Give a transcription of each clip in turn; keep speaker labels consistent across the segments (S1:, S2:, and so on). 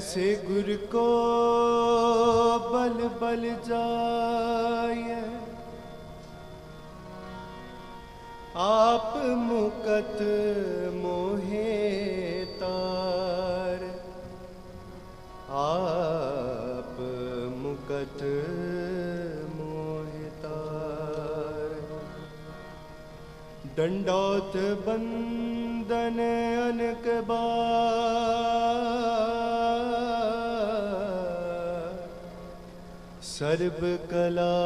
S1: से गुर को बल बल जाय, आप मुकत मोहे तार, आप मुकत मोहे तार। दंडौत बंदन अनक बार, सर्व कला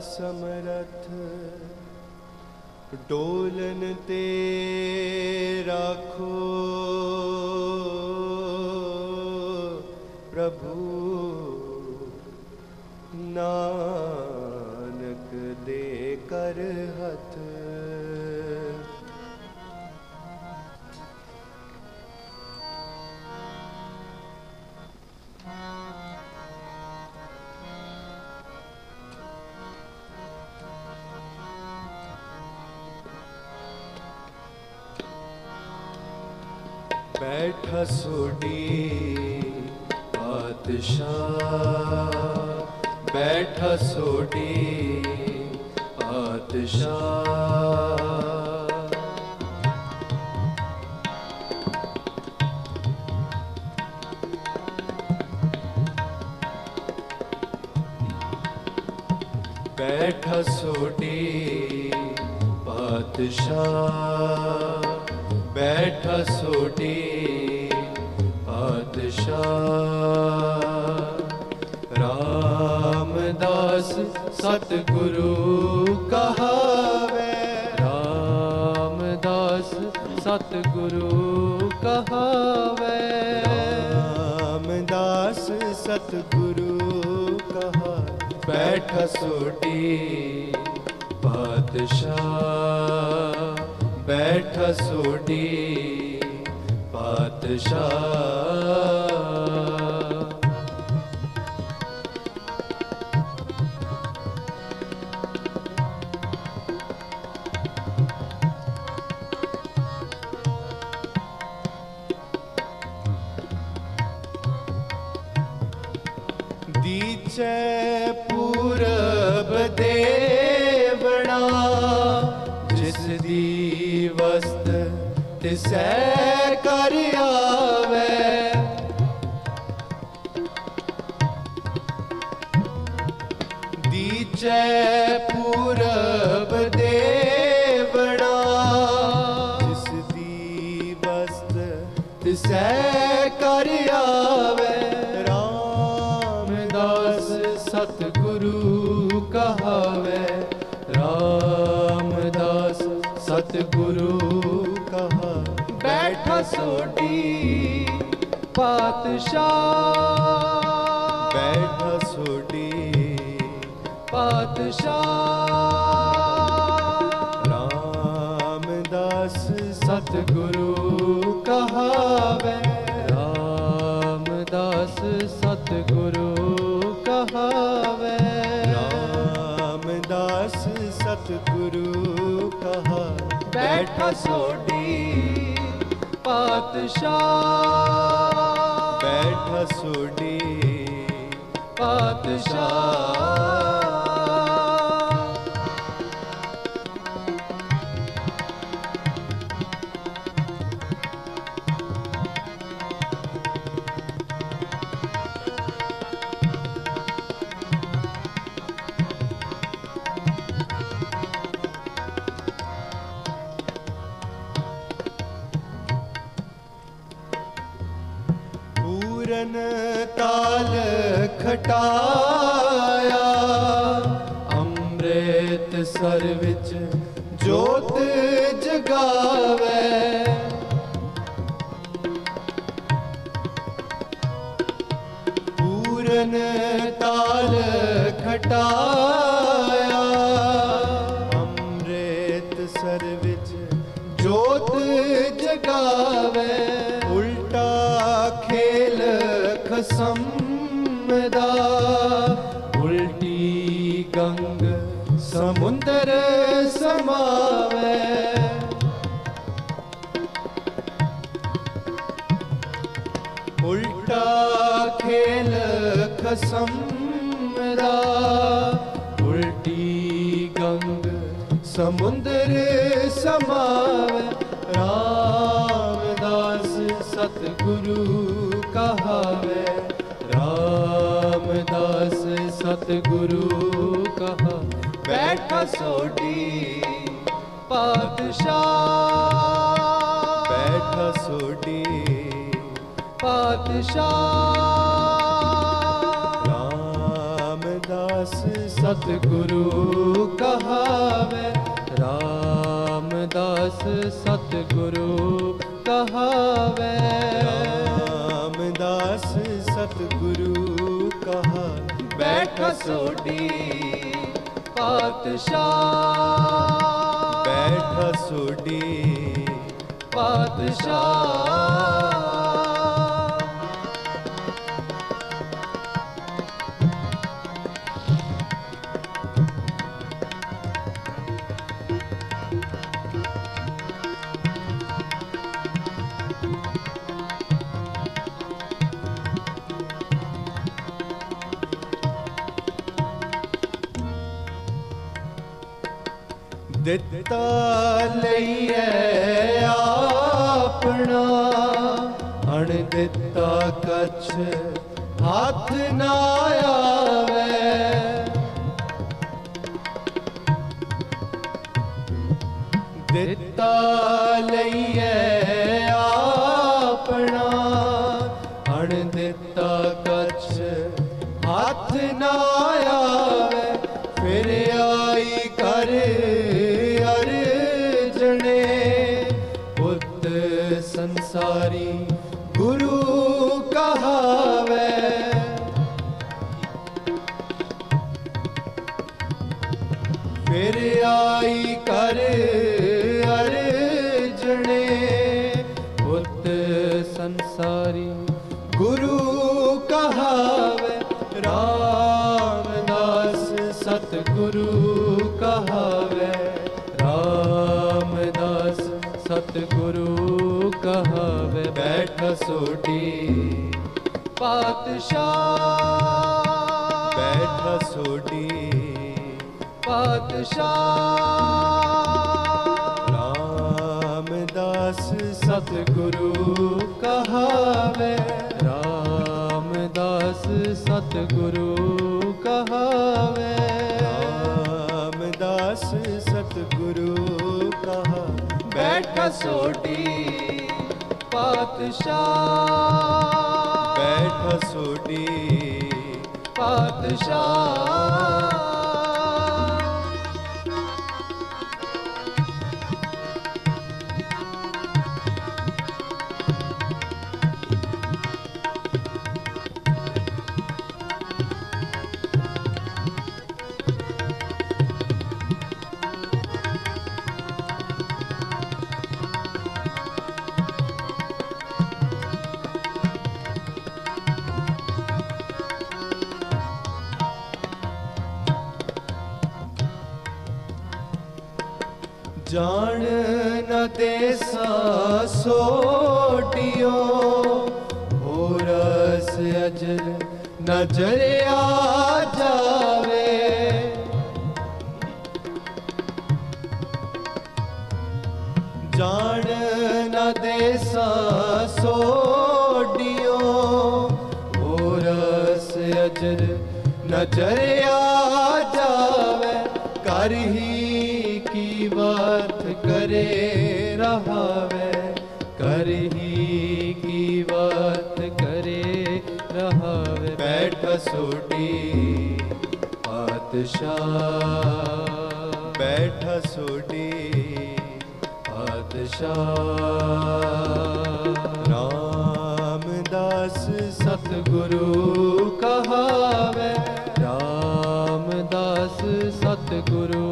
S1: समरथ, डोलन ते राखो प्रभु, नानक दे कर हथ। बैठा सोडी पातशाह, बैठा सोडी पातशाह। बैठा सोडी पातशाह, बैठा सोडी पातशाह। रामदास सतगुरु कहावे, रामदास सतगुरु कहावे, रामदास सतगुरु कहा। बैठा सोडी पातशाह, बैठा सोडी पातशाह। दीचे पूरब देवना, जिस दी वस्त तिसै कर आवे। दीचे पूरब देवना, जिस दी वस्त तिसै कर आवे। रामदास सतगुरु कहावे, रामदास सतगुरु कहा। बैठा सोडी पातशाह, बैठा सोडी पातशाह। रामदास सतगुरु कहावे, रामदास सतगुरु कहावे, रामदास सतगुरु कहा। बैठा सोडी पातशाह, बैठा सोडी पातशाह। पूरन ताल खटाया, अमृत सर विच जोत जगावे। पूरन ताल खटाया, अमृत सर विच जोत जगावे। उल्टा खेल खसम दा, उल्टी गंग समुंदर समावे। उल्टी ਉਲਟਾ ਖੇਲ ਖਸਮ ਦਾ, ਉਲਟੀ ਗੰਗ ਸਮੁੰਦਰ ਸਮਾਵੈ, ਰਾਮਦਾਸ ਸਤਿਗੁਰੂ ਕਹਾਵੈ, ਰਾਮਦਾਸ ਸਤਿਗੁਰੂ ਕਹਾ। ਬੈਠਾ ਸੋਢੀ ਪਾਤਸ਼ਾਹ, ਬੈਠਾ ਸੋਢੀ ਪਾਤਸ਼ਾਹ, ਰਾਮਦਾਸ ਸਤਿਗੁਰੂ ਕਹਾਵੈ, ਰਾਮਦਾਸ ਸਤਿਗੁਰੂ ਕਹਾਵੈ, ਰਾਮਦਾਸ ਸਤਿਗੁਰੂ ਕਹਾ। ਬੈਠਾ ਸੋਢੀ ਪਾਤਸ਼ਾਹ, ਬੈਠਾ ਸੋਢੀ ਪਾਤਸ਼ਾਹ। ਦਿੱਤਾ ਲਈਐ ਆਪਣਾ, ਅਣ ਦਿੱਤਾ ਕਛ ਹੱਥ ਨਾ ਆਵੇ, ਦਿੱਤਾ ਲਈਐ ਆਪਣਾ, ਅਣ ਦਿੱਤਾ ਕਛ ਹੱਥ ਨਾ ਆਵੇ, ਫਿਰ ਆਈ ਕਰ ਪੁੱਤ ਸੰਸਾਰੀ ਗੁਰੂ ਕਹਾਵੈ, ਫਿਰ ਆਈ ਕਰ ਅਰਜਣੇ, ਪੁੱਤ ਸੰਸਾਰੀ ਗੁਰੂ ਕਹਾਵੈ, ਰਾਮਦਾਸ ਸਤਿਗੁਰੂ ਕਹਾਵੈ, ਰਾਮਦਾਸ ਸਤਿਗੁਰੂ ਕਹਾਵੈ। ਬੈਠਾ ਸੋਢੀ ਪਾਤਸ਼ਾਹ, ਬੈਠਾ ਸੋਢੀ ਪਾਤਸ਼ਾਹ, ਰਾਮਦਾਸ ਸਤਿਗੁਰੂ ਕਹਾਵੈ, ਰਾਮਦਾਸ ਸਤਿਗੁਰੂ ਕਹਾਵੈ, ਰਾਮਦਾਸ ਸਤਿਗੁਰੂ ਕਹਾ। ਬੈਠਾ ਸੋਢੀ ਪਾਤਸ਼ਾਹ, ਬੈਠਾ ਸੋਢੀ ਪਾਤਸ਼ਾਹ। ਜਾਣ ਨ ਦੇਸਾ ਸੋਢਿਓ, ਹੋ ਰਸ ਅਜਰ ਨਜ਼ਰ ਆ ਜਾਵੇ, ਜਾਣ ਨ ਦੇਸਾ ਸੋਢਿਓ, ਹੋ ਰਸ ਅਜਰ ਨਜ਼ਰ ਆ ਜਾਵੇ, ਕਰ ਹੀ ਕੀ ਬਾਤ करे रहावे, कर ही की बात करे रहावे। बैठा सोढी पातशाह, बैठा सोढी पातशाह। रामदास सतगुरु कहावे, रामदास सतगुरु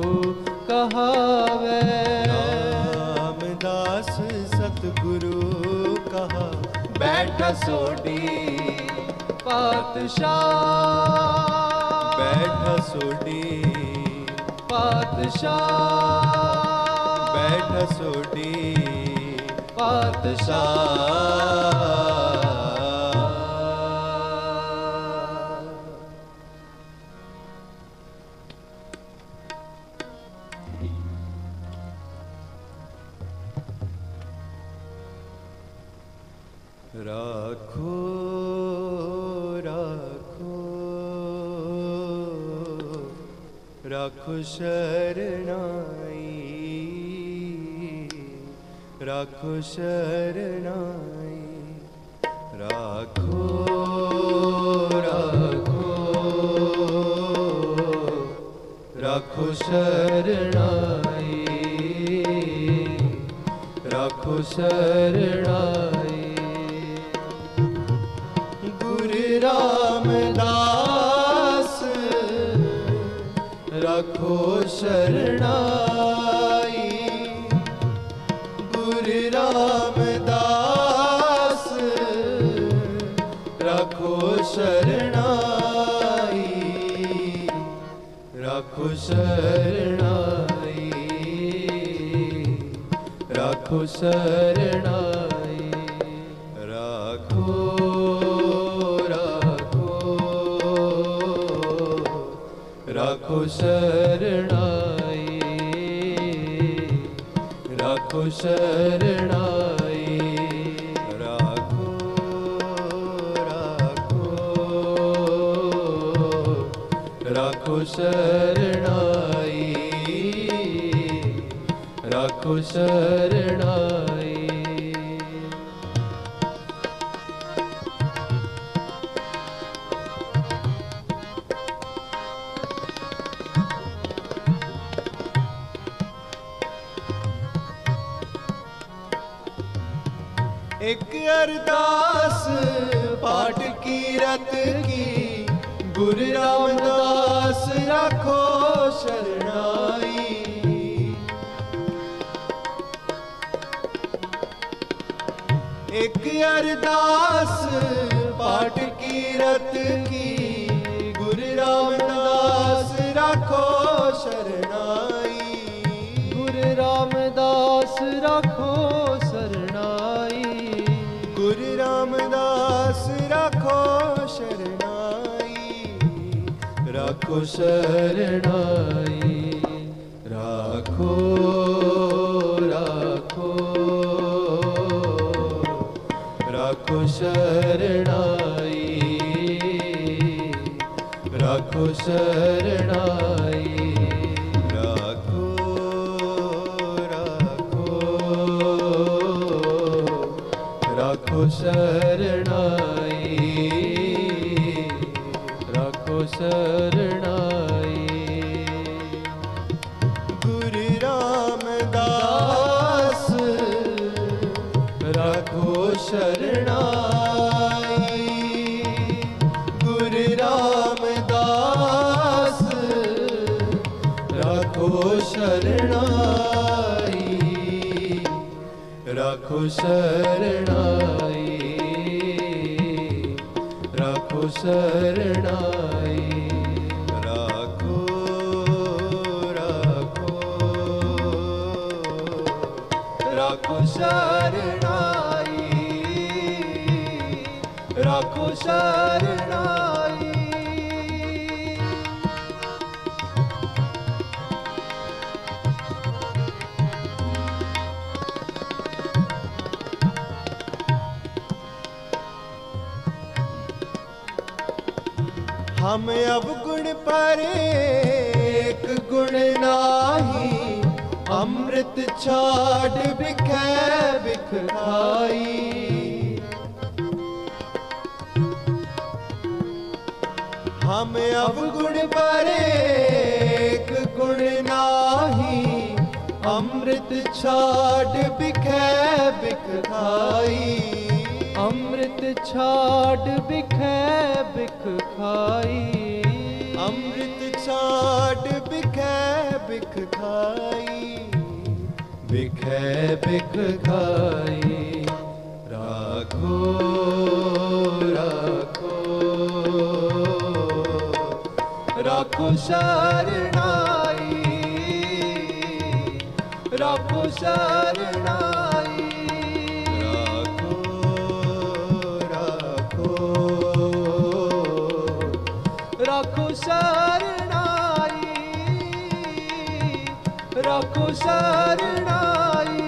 S1: कहावे, रामदास सतगुरु कहा। बैठा सोढी पातशाह, बैठा सोढी पातशाह, बैठा सोढी पातशाह। राखो शरणाई, राखो शरणाई। राखो राखो राखो शरणाई, राखो शरणाई। गुरु रामदास राखो शरणाई, गुरु रामदास राखो शरणाई, राखो शरणाई, राखो शरणाई। राखो राखो राखो शरणाई, राखो शरणाई। राखो राखो राखो शरणाई, राखो शरणाई। एक अरदास पाठ की रत की, गुरु रामदास राखो शरणाई। एक अरदास पाठ की रत की, गुरु रामदास राखो शरणाई, गुरु रामदास राखो शरणाई, गुरु रामदास राखो शरणाई, राखो शरणाई। राखो राखो राखो शरणाई, राखो शरणाई। राखो राखो राखो शरणाई, राखो शरणाई। गुरु रामदास राखो शरणाई, गुरु रामदास राखो शरणाई, राखो शरणाई, राखो शरणाई। राखो राखो राखो शरणाई, राखो शरणाई। हम अवगुण पर एक गुण नाही, अमृत छाड़ बिखै बिख खाई। हम अवगुण पर एक गुण नाही, अमृत छाड़ बिखै बिख खाई, अमृत छाड़ बिखै बिख खाई, अमृत छाड़ बिखै बिख खाई, बिखै बिख खाई। राखो राखो राखो शरणाई, राखो शरणाई। राखो राखो राखो शरणाई, राखो शरणाई।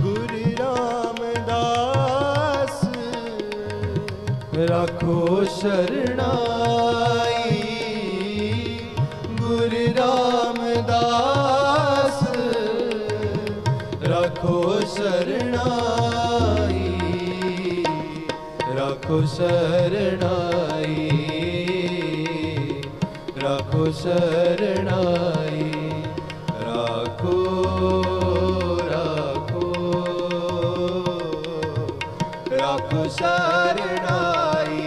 S1: गुरु रामदास राखो शरणाई, राखो शरणाई, राखो शरणाई, राखो राखो राखो शरणाई,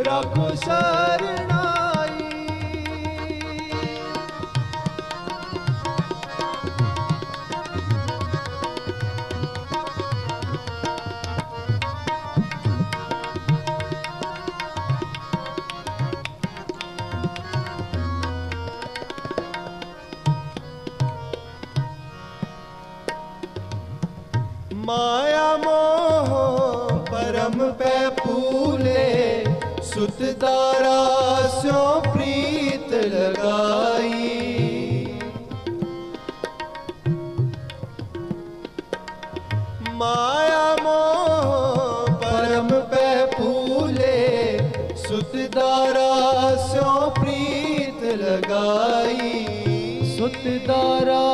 S1: राखो शरणाई। माया मोह परम पै फूले, सुत दारा स्यों प्रीत लगाई। माया मोह परम पै फूले, सुत दारा स्यों प्रीत लगाई। सुत दारा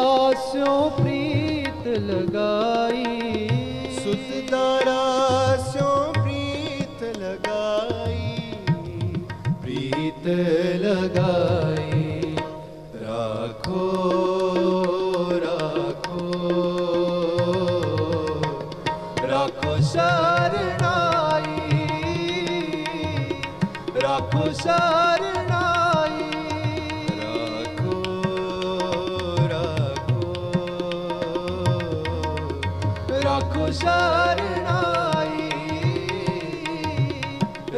S1: स्यों प्रीत लगाई, सुत दारा स्यों प्रीत लगाई, प्रीत लगाई। राखो राखो राखो शरणाई, राखो शरणाई, राखो राखो शरणाई,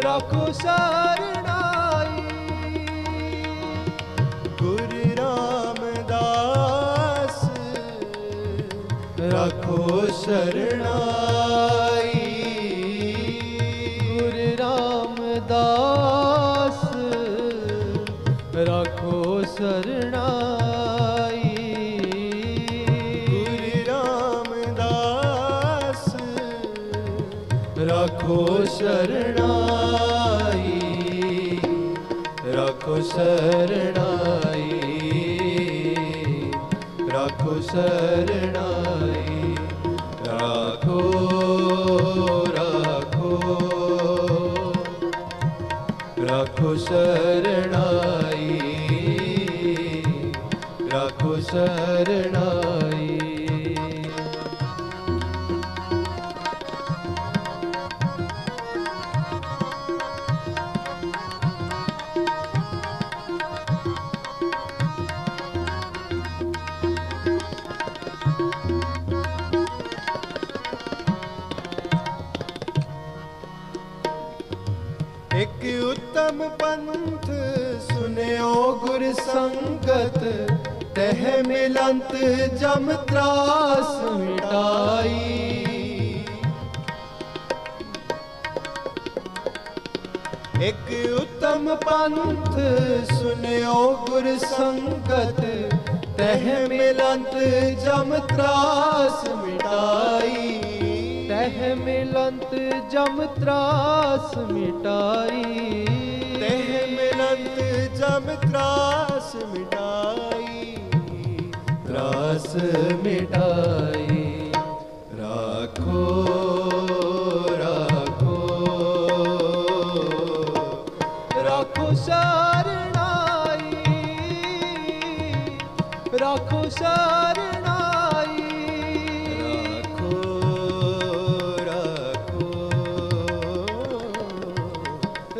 S1: राखो शरणाई। गुरु रामदास राखो शरणाई, गुरु रामदास राखो शरणाई। राखो शरणाई, राखो शरणाई, राखो शरणाई। राखो राखो राखो शरणाई, राखो शरणाई। एक उत्तम पंथ सुन्यो गुर संगत, तह मिलंत जम त्रास मिटाई। एक उत्तम पंथ सुन्यो गुर संगत, तह मिलंत जम त्रास मिटाई। तह मिलंत जम त्रास मिटाई, तह मिलंत जम त्रास मिटाई, त्रास मिटाई। राखो राखो राखो शरणाई, राखो शरणाई।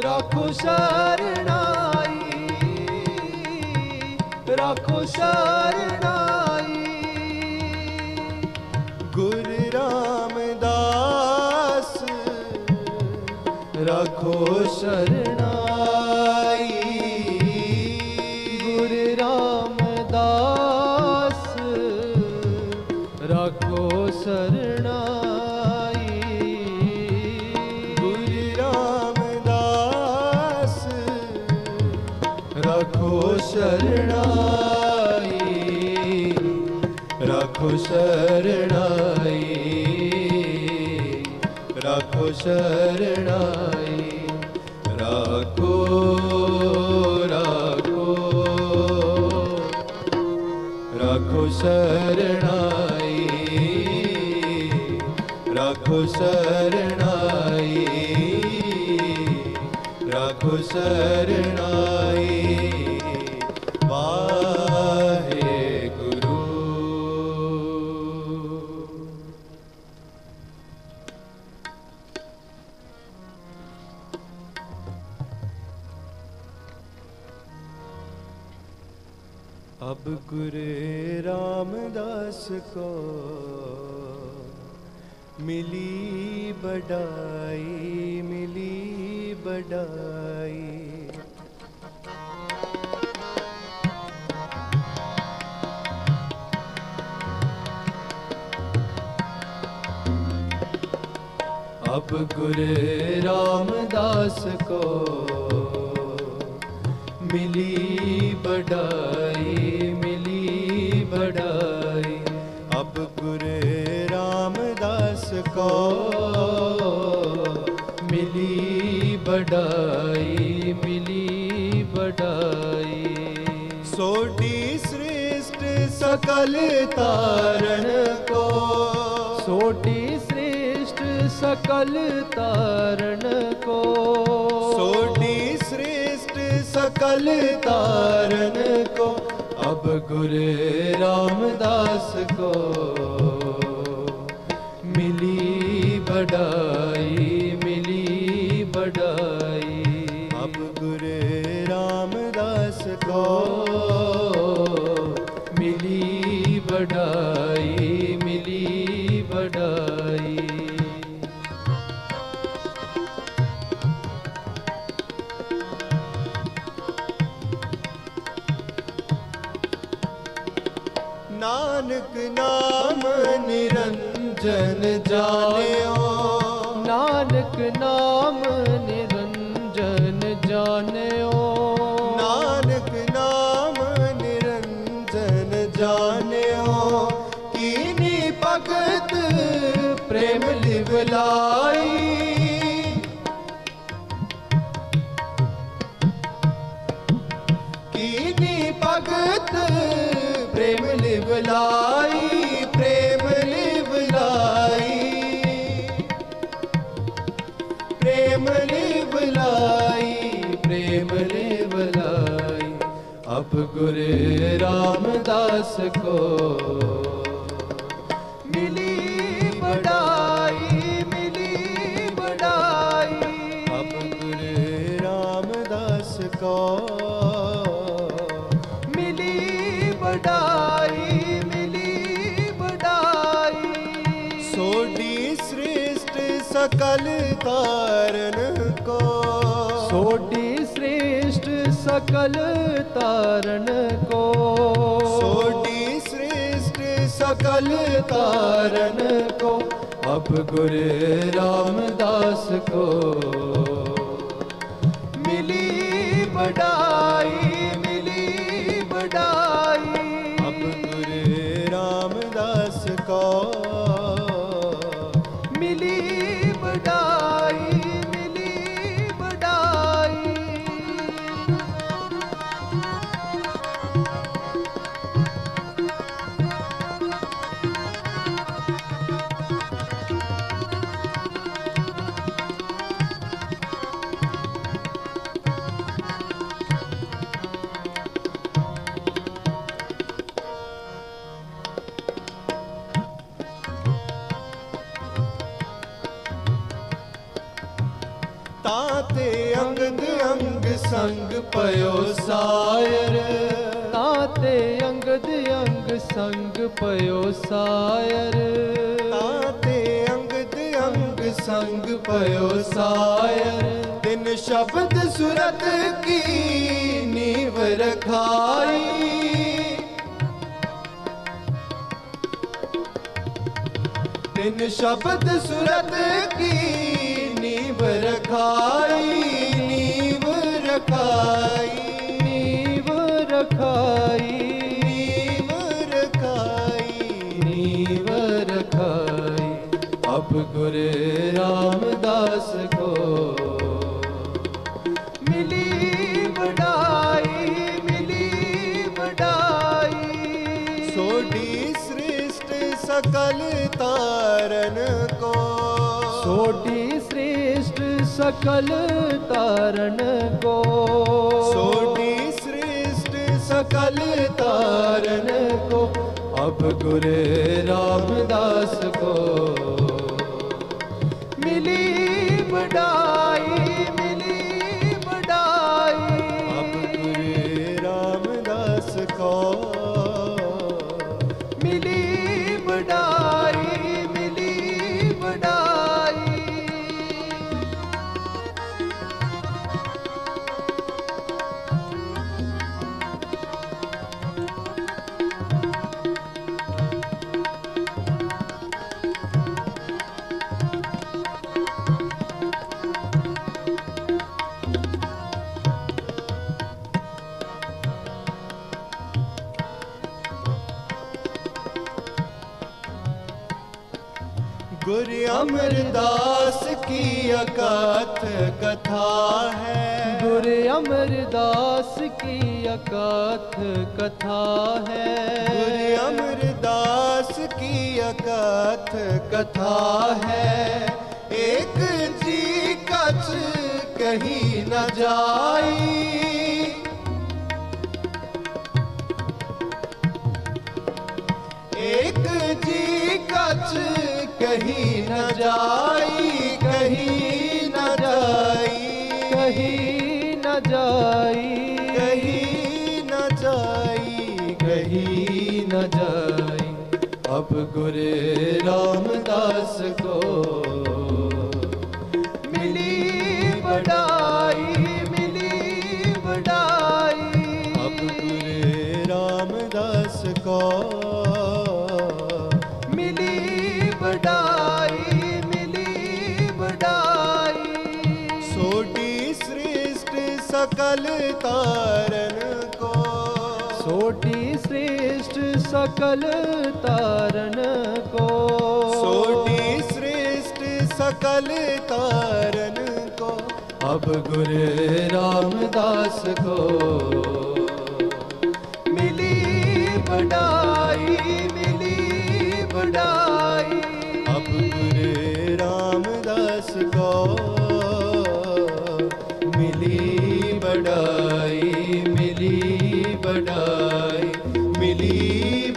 S1: राखो शरणाई, राखो शरणाई। गुरु रामदास राखो शरणाई, गुरु रामदास राखो शरणाई। राखो शरणाई, राखो शरणाई, राखो शरणाई। राखो राखो राखो शरणाई, राखो शरणाई, राखो शरणाई। वाहे गुरु। अब गुरु रामदास को मिली बड़ाई, मिली बड़ाई। अब गुरु रामदास को मिली बड़ाई, मिली बड़ाई। अब गुरु रामदास को मिली बड़ाई, मिली बड़ाई। सोटी श्रेष्ठ सकल तारण को, सोटी श्रेष्ठ सकल तारण को, सोटी श्रेष्ठ सकल तारण को। अब गुरु रामदास को मिली बड़ाई, मिली बड़ाई। अब गुरु रामदास को मिली बड़ाई, मिली बड़ाई। नानक नाम निरंजन जानियो, नानक नाम निरंजन जानियो, नानक नाम निरंजन जानियो। कीनी भगत प्रेम लिवलाई, कीनी भगत प्रेम लिवलाई, प्रेम लिवलाई, प्रेम लिवलाई, प्रेम लिवलाई। अब गुरु रामदास को मिली बड़ाई, मिली बड़ाई। अब गुरु रामदास को बड़ाई, मिली बड़ाई। सोडी श्रेष्ठ सकल तारण को, सोडी श्रेष्ठ सकल तारण को, सोडी श्रेष्ठ सकल तारण को। अब गुरु रामदास को मिली बड़ाई, मिली बड़ाई। अब गुरु रामदास को मिली बड़ाई, मिली बड़ाई। ताते अंगद अंग संग पयो सायर, ताते अंगद अंग संग पयो सायर, ताते अंगद अंग संग पयो सायर। तिन शब्द सुरत की नीव रखाई, तिन शब्द सुरत की नीव रखाई, नीव रखाई, नीव रखाई, नीव रखाई, नीव रखाई। अब गुरु रामदास को मिली बड़ाई, मिली बड़ाई। सोडी श्रेष्ठ सकल तारण को, सोटी श्रेष्ठ सकल तारण को,
S2: सोटी श्रेष्ठ
S1: सकल तारण को, अब गुरु रामदास को मिली बड़ाई, मिली बड़ाई।
S2: अब गुरु रामदास को
S1: मिली बड़ाई, मिली बड़ाई।
S2: गुरु अमरदास की अकथ कथा है,
S1: गुरु अमरदास की अकथ कथा है,
S2: गुरु अमरदास की अकथ
S1: कथा है। एक जी कछ कहीं न जाई, एक जी कछ कहीं न जाई, कहीं न जाई, कहीं न जाई,
S2: कहीं न जाई,
S1: कहीं न जाई। अब गुरु रामदास को मिली बड़ाई, मिली बड़ाई।
S2: अब गुरु रामदास को
S1: मिली बड़ाई, मिली बड़ाई।
S2: सोटी श्रेष्ठ सकल तारन को,
S1: सोटी श्रेष्ठ सकल तारन को,
S2: सोटी श्रेष्ठ सकल तारन को,
S1: अब गुरु रामदास को मिली बड़ाई, मिली बड़ाई।
S2: अब गुरु रामदास को
S1: मिली बड़ाई, मिली बड़ाई, मिली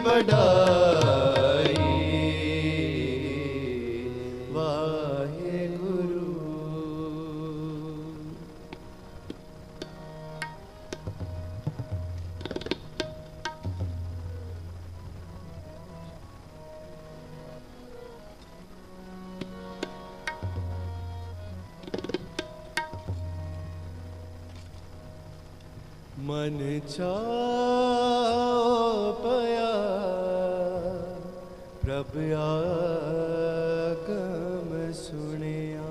S1: बड़ाई। वाहेगुरु।
S2: मन चापया प्रभु आगम सुनिया,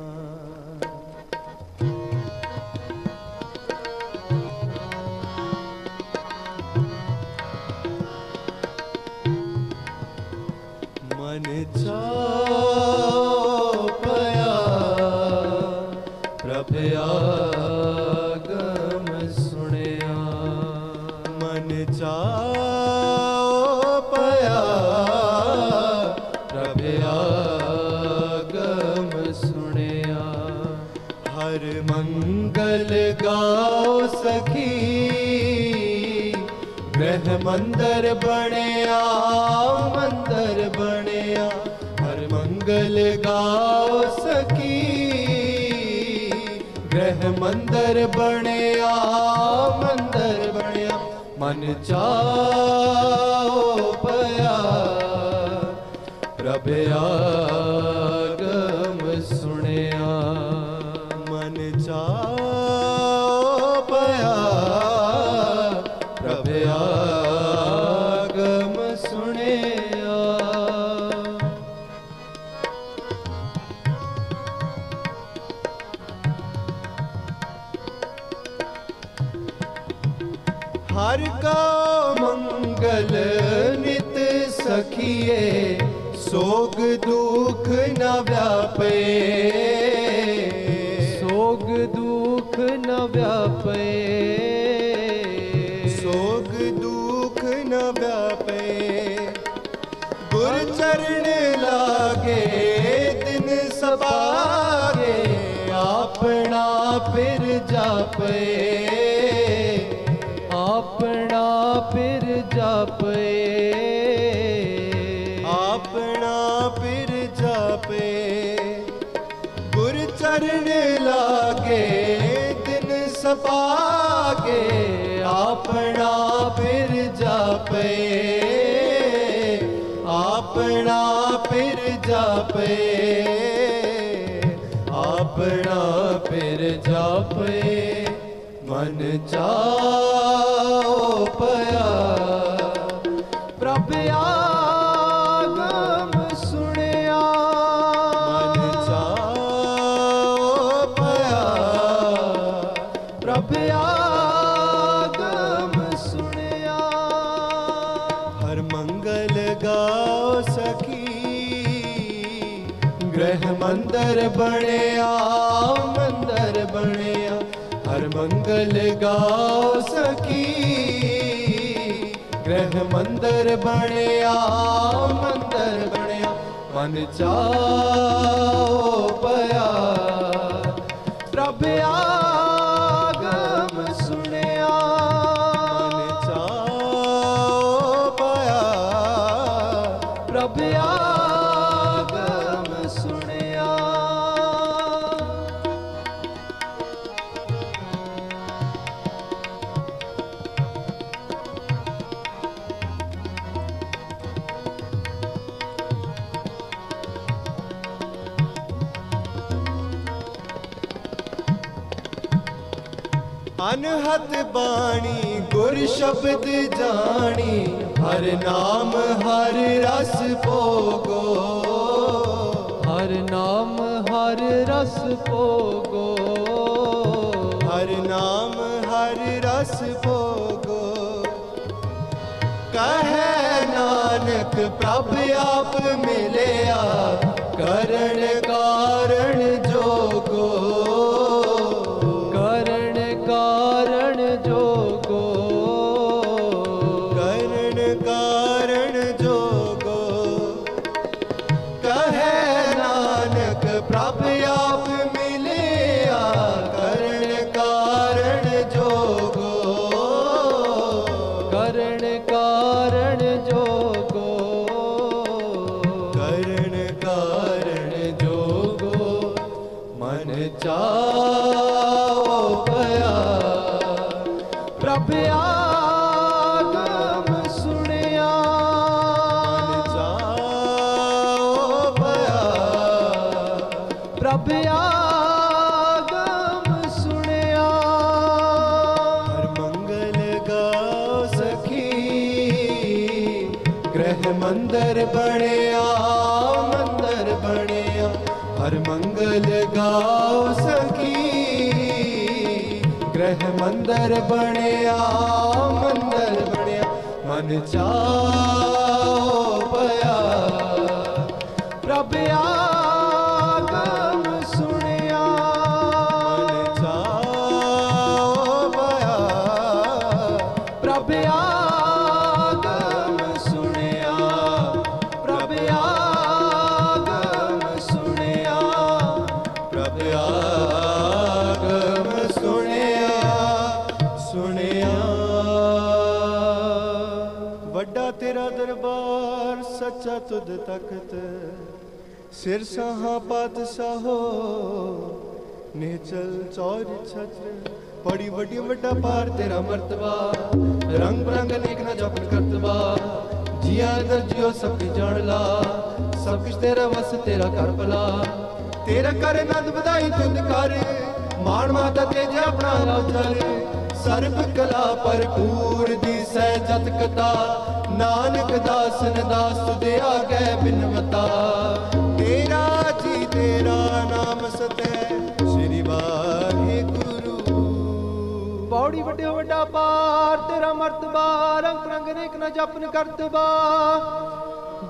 S2: मन
S1: चापया प्रभु आगम सुनिया,
S2: मन चापया
S1: प्रभु आगम सुनिया। हर मंगल गाओ सखी, ग्रह मंदिर बनिया, मंदिर बनिया। हर मंगल गाओ सखी, ग्रह मंदिर बनिया, मंदिर बनिया। मन चापया प्रभु आगम सुनिया,
S2: मन चापया
S1: प्रभु आगम सुनिया।
S2: हर का
S1: मंगल नित सखिए, सोग दुख न व्यापे, सोग दुख न व्यापे,
S2: सोग दुख न व्यापे। गुर चरण लागे दिन सपा
S1: फिर जापे अपना फिर जापे
S2: अपना फिर जापे गुर चरण लागे दिन सपागे
S1: अपना फिर जापे
S2: अपना फिर जापे
S1: अपना फिर जापे मन चाओ पया प्रभ आगम सुनिया
S2: मन चाओ पया
S1: प्रभ आगम सुनिया
S2: हर मंगल गाओ सखी
S1: गृह मंदिर बनया मंदिर बनया हर मंगल गाओ सखी गृह मंदिर बनया मंदिर बनया मन चाओ पया प्रभ आगम सुनिया
S2: मन चाओ पया
S1: प्रभ आगम सुनिया
S2: अनहद बाणी गुर शब्द जानी हर नाम हर रस भोगो
S1: हर नाम हर रस भोगो
S2: हर नाम हर रस भोगो कहे नानक प्रभ आप मिलिया करण कारण जोगो
S1: करण कारण जोगो
S2: करण कारण जोगो कहे नानक प्रभ आप मिलिया करण कारण जोगो
S1: करण कारण जोगो
S2: करण कारण
S1: जोगो मन चाओ पया प्रभ आगम सुनिया
S2: मन चाओ पया
S1: प्रभ आगम सुनिया
S2: हर मंगल गाओ
S1: सखी गृह मंदिर बनया मंदिर बनया हर मंगल गाओ सखी गृह मंदिर बनया मंदिर बनया मन चाओ पया प्रभ आगम सुनिया
S2: मन चाओ पया
S1: प्रभ आगम सुनिया प्रभ आगम सुनिया
S2: प्रभ आगम सुनिया सुनिया ਵੱਡਾ ਤੇਰਾ ਦਰਬਾਰ ਸੱਚਾ ਤੁਧ ਤਖਤ ਸਿਰ ਸਾਹਾ ਪਾਤਸ਼ਾਹੋ ਨਿਚਲ ਚੌਰ ਛਤਰ ਬੜੀ ਵੱਡੀ ਵੱਡਾ ਪਾਰ
S1: तेरा मर्तबा रंग बिरंग नेक न जपन करतबा जिया दर जियो सब कुछ जान ला सब कुछ तेरा वस तेरा कर भला
S2: ਤੇਰਾ ਕਰ ਆਨੰਦ ਵਧਾਈ ਤੁਧ ਕਰ ਮਾਣ ਮਾਤਾ ਤੇਜ ਆਪਣਾ ਉਜਲ ਸਰਬ ਕਲਾ ਭਰਪੂਰ ਦੀ ਸਹਿਜਤ ਕਥਾ ਨਾਨਕ ਦਾਸਨ ਦਾਸ ਤੁਦੇ ਆਗੇ ਬਿਨਵਤਾ ਤੇਰਾ ਜੀ ਤੇਰਾ ਨਾਮ ਸਤੈ ਸ੍ਰੀ ਵਾਹਿਗੁਰੂ
S1: पौड़ी वड्डे वड्डा पार तेरा मर्तबा रंग बिरंग नेक न जपन करतबा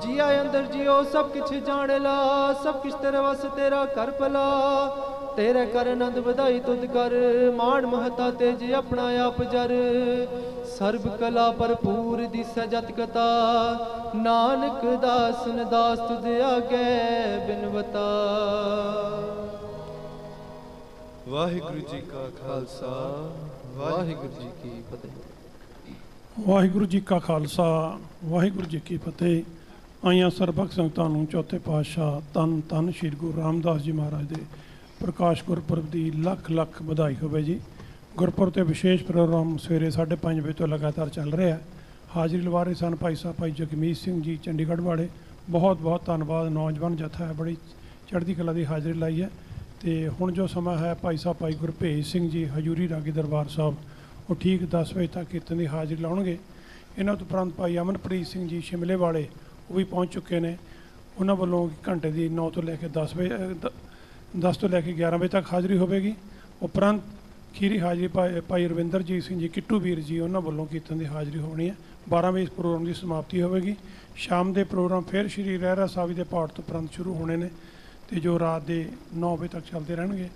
S1: जिया अंदर जियो सब किछ जान ला सब किछ तेरे वस तेरा कर भला तेरे कर आनंद ਵਧਾਈ ਤੁਧ ਕਰ ਮਾਣ ਮਹਤਾ ਤੇਜ ਆਪਣਾ ਆਪ ਜਰ ਸਰਬ ਕਲਾ ਭਰਪੂਰ ਦੀ ਸਜਤ ਕਤਾ ਨਾਨਕ ਦਾਸਨ ਦਾਸ ਤੁਧ ਆਗੇ ਬਿਨਵਤਾ ਵਾਹਿਗੁਰੂ ਜੀ ਕਾ ਖਾਲਸਾ ਵਾਹਿਗੁਰੂ ਜੀ ਕੀ ਫਤਿਹ।
S3: ਵਾਹਿਗੁਰੂ ਜੀ ਕਾ ਖਾਲਸਾ ਵਾਹਿਗੁਰੂ ਜੀ ਕੀ ਫਤਿਹ। ਆਈਆਂ ਸਰਬੱਤ ਸੰਗਤਾਂ ਨੂੰ ਚੌਥੇ ਪਾਤਸ਼ਾਹ ਧੰਨ ਧੰਨ ਸ਼੍ਰੀ ਗੁਰੂ ਰਾਮਦਾਸ ਜੀ ਮਹਾਰਾਜ ਦੇ ਪ੍ਰਕਾਸ਼ ਗੁਰਪੁਰਬ ਦੀ ਲੱਖ ਲੱਖ ਵਧਾਈ ਹੋਵੇ ਜੀ। ਗੁਰਪੁਰਬ ਤੇ ਵਿਸ਼ੇਸ਼ ਪ੍ਰੋਗਰਾਮ ਸਵੇਰੇ 5:30 ਵਜੇ ਤੋਂ ਲਗਾਤਾਰ ਚੱਲ ਰਿਹਾ ਹੈ। ਹਾਜ਼ਰੀ ਲਵਾ ਰਹੇ ਸਨ ਭਾਈ ਸਾਹਿਬ ਭਾਈ ਜਗਮੀਤ ਸਿੰਘ ਜੀ ਚੰਡੀਗੜ੍ਹ ਵਾਲੇ। ਬਹੁਤ ਬਹੁਤ ਧੰਨਵਾਦ। ਨੌਜਵਾਨ ਜਥਾ ਹੈ, ਬੜੀ ਚੜ੍ਹਦੀ ਕਲਾ ਦੀ ਹਾਜ਼ਰੀ ਲਾਈ ਹੈ। ਤੇ ਹੁਣ ਜੋ ਸਮਾਂ ਹੈ ਭਾਈ ਸਾਹਿਬ ਭਾਈ ਗੁਰਭੇਜ ਸਿੰਘ ਜੀ ਹਜੂਰੀ ਰਾਗੀ ਦਰਬਾਰ ਸਾਹਿਬ ਉਹ ਠੀਕ 10 ਵਜੇ ਤੱਕ ਕੀਰਤਨ ਦੀ ਹਾਜ਼ਰੀ ਲਾਉਣਗੇ। ਇਹਨਾਂ ਤੋਂ ਉਪਰੰਤ ਭਾਈ ਅਮਨਪ੍ਰੀਤ ਸਿੰਘ ਜੀ ਸ਼ਿਮਲੇ ਵਾਲੇ ਉਹ ਵੀ ਪਹੁੰਚ ਚੁੱਕੇ ਨੇ। ਉਹਨਾਂ ਵੱਲੋਂ ਘੰਟੇ ਦੀ 9 ਤੋਂ ਲੈ ਕੇ 10 ਵਜੇ 10 ਤੋਂ ਲੈ ਕੇ 11 ਵਜੇ ਤੱਕ ਹਾਜ਼ਰੀ ਹੋਵੇਗੀ। ਉਪਰੰਤ ਖੀਰੀ ਹਾਜ਼ਰੀ ਭਾਈ ਰਵਿੰਦਰਜੀਤ ਸਿੰਘ ਜੀ ਕਿੱਟੂ ਵੀਰ ਜੀ ਉਹਨਾਂ ਵੱਲੋਂ ਕੀਰਤਨ ਦੀ ਹਾਜ਼ਰੀ ਹੋਣੀ ਹੈ। 12 ਵਜੇ ਇਸ ਪ੍ਰੋਗਰਾਮ ਦੀ ਸਮਾਪਤੀ ਹੋਵੇਗੀ। ਸ਼ਾਮ ਦੇ ਪ੍ਰੋਗਰਾਮ ਫਿਰ ਸ਼੍ਰੀ ਰਹਿਰਾ ਸਾਹਿਬ ਦੇ ਪਾਠ ਤੋਂ ਉਪਰੰਤ ਸ਼ੁਰੂ ਹੋਣੇ ਨੇ ਤੇ ਜੋ ਰਾਤ ਦੇ 9 ਵਜੇ ਤੱਕ ਚੱਲਦੇ ਰਹਿਣਗੇ।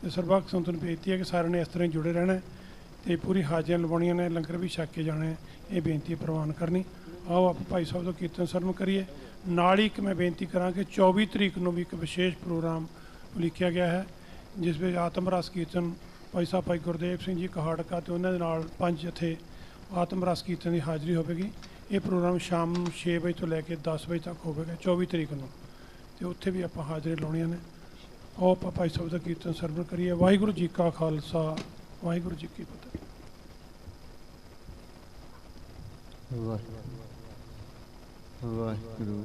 S3: ਤੇ ਸਰਬੱਤ ਸੰਗਤ ਨੂੰ ਬੇਨਤੀ ਹੈ ਕਿ ਸਾਰਿਆਂ ਨੇ ਇਸ ਤਰ੍ਹਾਂ ਹੀ ਜੁੜੇ ਰਹਿਣਾ ਤੇ ਪੂਰੀ ਹਾਜ਼ਰੀਆਂ ਲਵਾਉਣੀਆਂ ਨੇ, ਲੰਗਰ ਵੀ ਛਕ ਕੇ ਜਾਣਾ ਹੈ। ਇਹ ਬੇਨਤੀ ਪ੍ਰਵਾਨ ਕਰਨੀ। ਆਓ ਆਪਾਂ ਭਾਈ ਸਾਹਿਬ ਦਾ ਕੀਰਤਨ ਸਰਵਣ ਕਰੀਏ। ਨਾਲ ਹੀ ਇੱਕ ਮੈਂ ਬੇਨਤੀ ਕਰਾਂ ਕਿ 24 ਤਰੀਕ ਨੂੰ ਵੀ ਇੱਕ ਵਿਸ਼ੇਸ਼ ਪ੍ਰੋਗਰਾਮ ਲਿਖਿਆ ਗਿਆ ਹੈ ਜਿਸ ਵਿੱਚ ਆਤਮ ਰਸ ਕੀਰਤਨ ਭਾਈ ਸਾਹਿਬ ਭਾਈ ਗੁਰਦੇਵ ਸਿੰਘ ਜੀ ਕਹਾੜਕਾ ਤੇ ਉਹਨਾਂ ਦੇ ਨਾਲ 5 ਜਥੇ ਆਤਮ ਰਸ ਕੀਰਤਨ ਦੀ ਹਾਜ਼ਰੀ ਹੋਵੇਗੀ। ਇਹ ਪ੍ਰੋਗਰਾਮ ਸ਼ਾਮ ਨੂੰ 6 ਵਜੇ ਤੋਂ ਲੈ ਕੇ 10 ਵਜੇ ਤੱਕ ਹੋਵੇਗਾ 24 ਤਰੀਕ ਨੂੰ ਤੇ ਉੱਥੇ ਵੀ ਆਪਾਂ ਹਾਜ਼ਰੀ ਲਾਉਣੀਆਂ ਨੇ। ਆਓ ਆਪਾਂ ਭਾਈ ਸਾਹਿਬ ਦਾ ਕੀਰਤਨ ਸਰਵਣ ਕਰੀਏ। ਵਾਹਿਗੁਰੂ ਜੀ ਕਾ ਖਾਲਸਾ ਵਾਹਿਗੁਰੂ ਜੀ ਕੀ ਫਤਿਹ।
S4: ਵਾਹਿਗੁਰੂ ਵਾਹਿਗੁਰੂ